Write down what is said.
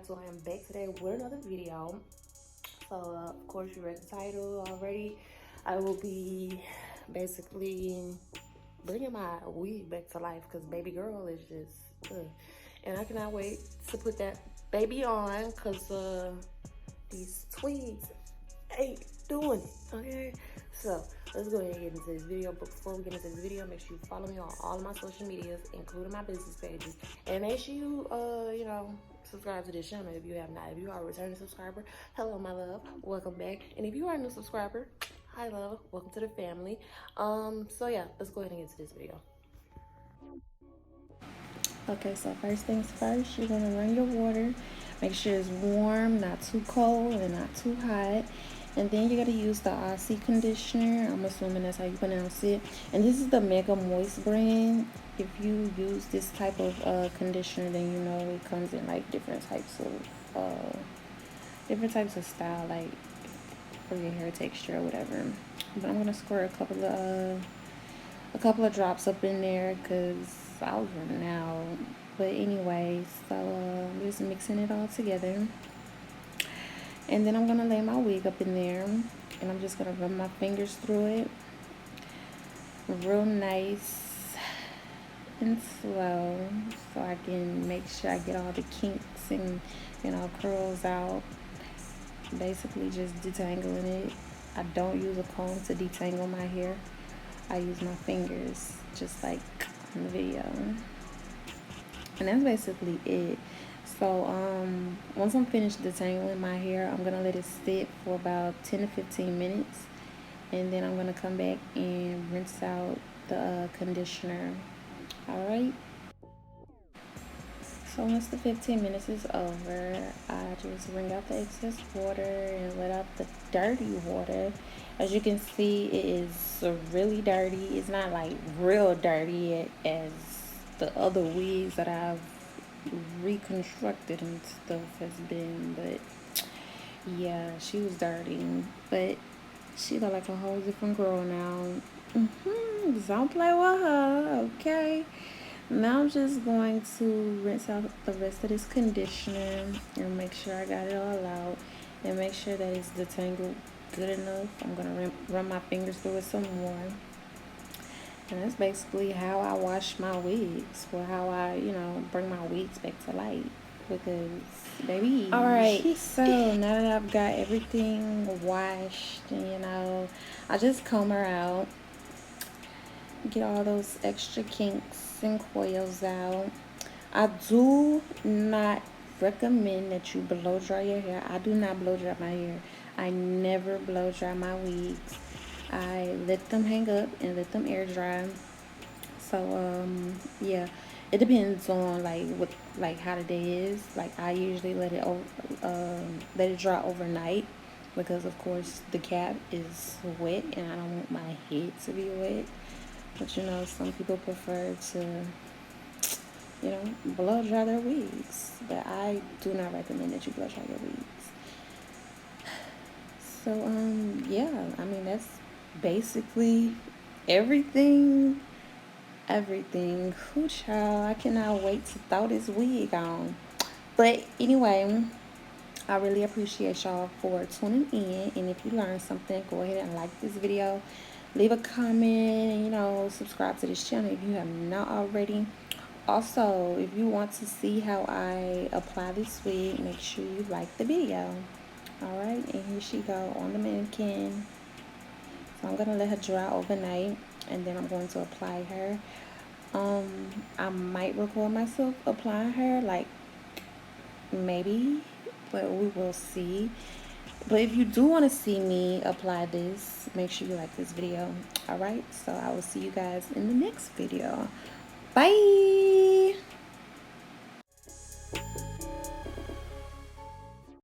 So I am back today with another video. So of course you read the title already. I will be basically bringing my wig back to life because baby girl is just and I cannot wait to put that baby on because these tweeds ain't doing it. Okay, so let's go ahead and get into this video. But before we get into this video, make sure you follow me on all of my social medias, including my business pages, and make sure you subscribe to this channel if you have not. If you are a returning subscriber, hello my love, welcome back. And if you are a new subscriber, hi love, welcome to the family. So yeah, let's go ahead and get into this video. Okay, so first things first, you're gonna run your water. Make sure it's warm, not too cold and not too hot. And then you're gonna use the Aussie conditioner. I'm assuming that's how you pronounce it. And this is the Mega Moist brand. If you use this type of conditioner, then you know it comes in like different types of style, like for your hair texture or whatever. But I'm gonna squirt a couple of drops up in there because I was running out. But anyway, so I'm just mixing it all together. And then I'm going to lay my wig up in there. And I'm just going to run my fingers through it. Real nice and slow. So I can make sure I get all the kinks and, curls out. Basically just detangling it. I don't use a comb to detangle my hair. I use my fingers, just like in the video. And that's basically it. So once I'm finished detangling my hair, I'm gonna let it sit for about 10 to 15 minutes, and then I'm gonna come back and rinse out the conditioner. All right. So once the 15 minutes is over, I just wring out the excess water and let out the dirty water. As you can see, it is really dirty. It's not like real dirty as the other wigs that I've reconstructed and stuff has been. But yeah, she was dirty. But she look like a whole different girl now. Don't play with her, okay? Now I'm just going to rinse out the rest of this conditioner and make sure I got it all out and make sure that it's detangled good enough. I'm going to run my fingers through it some more. And that's basically how I wash my wigs, or how I, bring my wigs back to life. Because, baby. Alright, so now that I've got everything washed, and, I just comb her out. Get all those extra kinks and coils out. I do not recommend that you blow dry your hair. I do not blow dry my hair. I never blow dry my wigs. I let them hang up and let them air dry. So yeah, it depends on like how the day is. Like I usually let it dry overnight because of course the cap is wet and I don't want my head to be wet. But some people prefer to, blow dry their wigs. But I do not recommend that you blow dry your wigs. So, yeah, I mean, that's basically everything. Whoo, child, I cannot wait to throw this wig on. But anyway, I really appreciate y'all for tuning in. And if you learned something, go ahead and like this video. Leave a comment and, subscribe to this channel if you have not already. Also, if you want to see how I apply this wig, make sure you like the video. Alright, and here she go on the mannequin. So I'm going to let her dry overnight, and then I'm going to apply her. I might record myself applying her, like, maybe, but we will see. But if you do want to see me apply this, make sure you like this video. Alright, so I will see you guys in the next video. Bye!